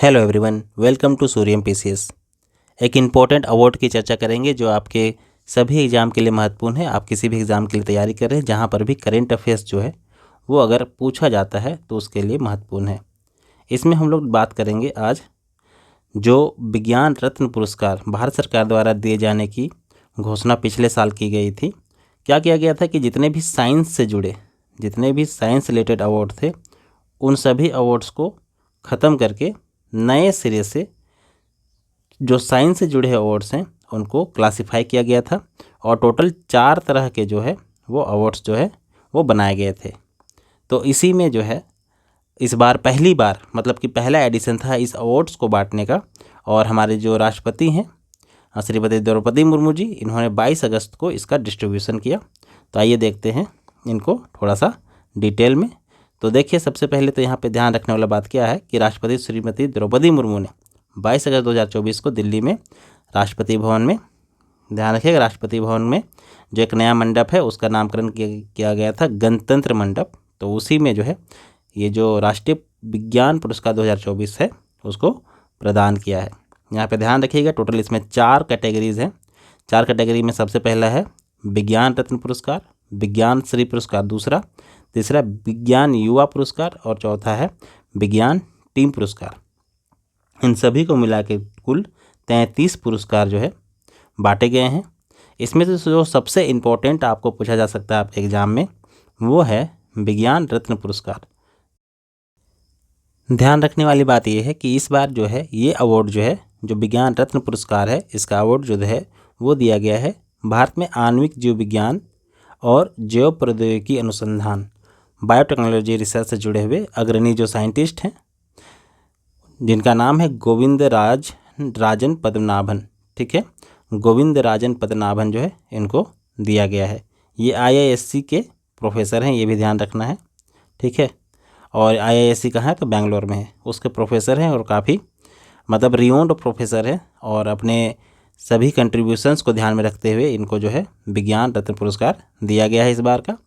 Hello everyone, welcome to Suryam PCS. एक important award की चर्चा करेंगे जो आपके सभी एग्ज़ाम के लिए महत्वपूर्ण है। आप किसी भी एग्ज़ाम के लिए तैयारी कर रहे हैं, जहां पर भी करेंट अफेयर्स जो है वो अगर पूछा जाता है तो उसके लिए महत्वपूर्ण है। इसमें हम लोग बात करेंगे आज जो विज्ञान रत्न पुरस्कार भारत सरकार द्वारा दिए जाने की घोषणा पिछले साल की गई थी। क्या किया गया था कि जितने भी साइंस से जुड़े, जितने भी साइंस रिलेटेड अवार्ड थे, उन सभी अवार्ड्स को ख़त्म करके नए सिरे से जो साइंस से जुड़े अवार्ड्स हैं उनको क्लासिफाई किया गया था और टोटल 4 तरह के जो है वो अवार्ड्स जो है वो बनाए गए थे। तो इसी में जो है इस बार पहली बार मतलब कि पहला एडिशन था इस अवार्ड्स को बांटने का। और हमारे जो राष्ट्रपति हैं श्रीमती द्रौपदी मुर्मू जी, इन्होंने 22 अगस्त को इसका डिस्ट्रीब्यूशन किया। तो आइए देखते हैं इनको थोड़ा सा डिटेल में। तो देखिए, सबसे पहले तो यहाँ पे ध्यान रखने वाला बात क्या है कि राष्ट्रपति श्रीमती द्रौपदी मुर्मू ने 22 अगस्त 2024 को दिल्ली में राष्ट्रपति भवन में, ध्यान रखिएगा, राष्ट्रपति भवन में जो एक नया मंडप है उसका नामकरण किया गया था गणतंत्र मंडप। तो उसी में जो है ये जो राष्ट्रीय विज्ञान पुरस्कार 2024 है उसको प्रदान किया है। यहाँ पे ध्यान रखिएगा, टोटल इसमें 4 कैटेगरीज हैं। 4 कैटेगरी में सबसे पहला है विज्ञान रत्न पुरस्कार, विज्ञान श्री पुरस्कार दूसरा, तीसरा विज्ञान युवा पुरस्कार और चौथा है विज्ञान टीम पुरस्कार। इन सभी को मिला के कुल 33 पुरस्कार जो है बांटे गए हैं। इसमें से जो सबसे इम्पोर्टेंट आपको पूछा जा सकता है आपके एग्ज़ाम में वो है विज्ञान रत्न पुरस्कार। ध्यान रखने वाली बात यह है कि इस बार जो है ये अवार्ड जो है, जो विज्ञान रत्न पुरस्कार है, इसका अवार्ड जो है वो दिया गया है भारत में आणविक जीव विज्ञान और जैव प्रौद्योगिकी अनुसंधान, बायोटेक्नोलॉजी रिसर्च से जुड़े हुए अग्रणी जो साइंटिस्ट हैं जिनका नाम है गोविंद राजन पद्मनाभन। ठीक है, गोविंद राजन पद्मनाभन जो है इनको दिया गया है। ये IISc के प्रोफेसर हैं, ये भी ध्यान रखना है। ठीक है, और IISc कहाँ है तो बेंगलोर में है, उसके प्रोफेसर हैं और काफ़ी मतलब रिनोन्ड प्रोफेसर हैं। और अपने सभी कंट्रीब्यूशंस को ध्यान में रखते हुए इनको जो है विज्ञान रत्न पुरस्कार दिया गया है इस बार का।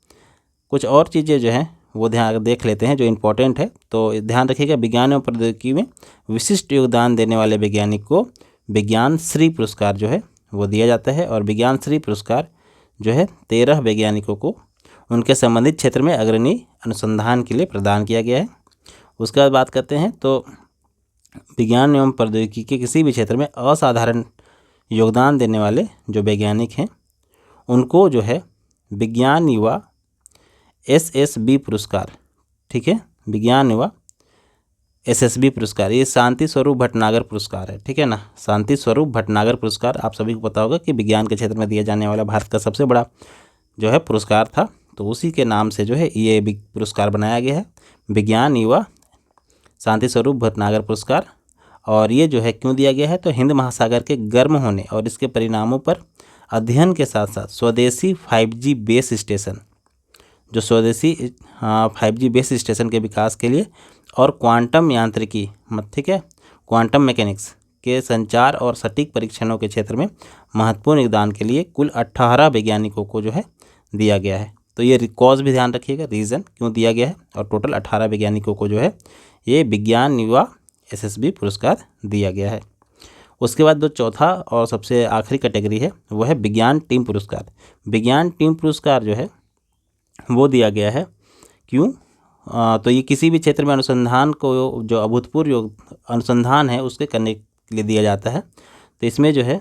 कुछ और चीज़ें जो हैं वो ध्यान देख लेते हैं जो इम्पोर्टेंट है। तो ध्यान रखिएगा, विज्ञान एवं प्रौद्योगिकी में विशिष्ट योगदान देने वाले वैज्ञानिक को विज्ञान श्री पुरस्कार जो है वो दिया जाता है। और विज्ञान श्री पुरस्कार जो है 13 वैज्ञानिकों को उनके संबंधित क्षेत्र में अग्रणी अनुसंधान के लिए प्रदान किया गया है। उसके बाद बात करते हैं तो विज्ञान एवं प्रौद्योगिकी के किसी भी क्षेत्र में असाधारण योगदान देने वाले जो वैज्ञानिक हैं उनको जो है विज्ञान युवा SSB पुरस्कार, ठीक है, विज्ञान युवा SSB पुरस्कार, ये शांति स्वरूप भटनागर पुरस्कार है। ठीक है ना, शांति स्वरूप भटनागर पुरस्कार आप सभी को पता होगा कि विज्ञान के क्षेत्र में दिया जाने वाला भारत का सबसे बड़ा जो है पुरस्कार था। तो उसी के नाम से जो है ये पुरस्कार बनाया गया है, विज्ञान युवा शांति स्वरूप भटनागर पुरस्कार। और ये जो है क्यों दिया गया है तो हिंद महासागर के गर्म होने और इसके परिणामों पर अध्ययन के साथ साथ स्वदेशी 5G बेस स्टेशन, जो स्वदेशी 5G बेस स्टेशन के विकास के लिए और क्वांटम यांत्रिकी, ठीक है, क्वांटम मैकेनिक्स के संचार और सटीक परीक्षणों के क्षेत्र में महत्वपूर्ण योगदान के लिए कुल 18 वैज्ञानिकों को जो है दिया गया है। तो ये कॉज भी ध्यान रखिएगा, रीज़न क्यों दिया गया है। और टोटल 18 वैज्ञानिकों को जो है ये विज्ञान युवा SSB पुरस्कार दिया गया है। उसके बाद जो चौथा और सबसे आखिरी कैटेगरी है वो है विज्ञान टीम पुरस्कार। विज्ञान टीम पुरस्कार जो है वो दिया गया है क्यों तो ये किसी भी क्षेत्र में अनुसंधान को जो अभूतपूर्व अनुसंधान है उसके करने के लिए दिया जाता है। तो इसमें जो है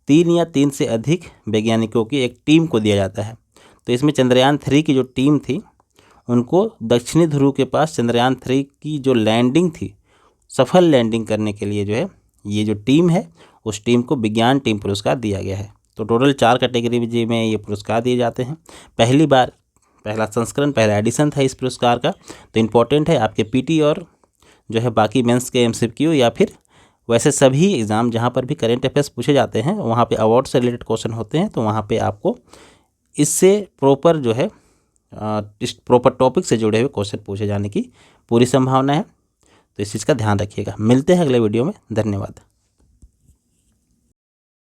3 या 3 से अधिक वैज्ञानिकों की एक टीम को दिया जाता है। तो इसमें चंद्रयान 3 की जो टीम थी उनको दक्षिणी ध्रुव के पास चंद्रयान 3 की जो लैंडिंग थी, सफल लैंडिंग करने के लिए जो है ये जो टीम है उस टीम को विज्ञान टीम पुरस्कार दिया गया है। तो टोटल 4 कैटेगरी में ये पुरस्कार दिए जाते हैं। पहली बार पहला संस्करण, पहला एडिशन था इस पुरस्कार का। तो इम्पोर्टेंट है आपके PT और जो है बाकी मेंस के MCQ या फिर वैसे सभी एग्ज़ाम जहाँ पर भी करेंट अफेयर्स पूछे जाते हैं वहाँ पे अवार्ड से रिलेटेड क्वेश्चन होते हैं। तो वहाँ पे आपको इससे प्रॉपर जो है इस प्रॉपर टॉपिक से जुड़े हुए क्वेश्चन पूछे जाने की पूरी संभावना है। तो इस चीज़ का ध्यान रखिएगा। मिलते हैं अगले वीडियो में, धन्यवाद।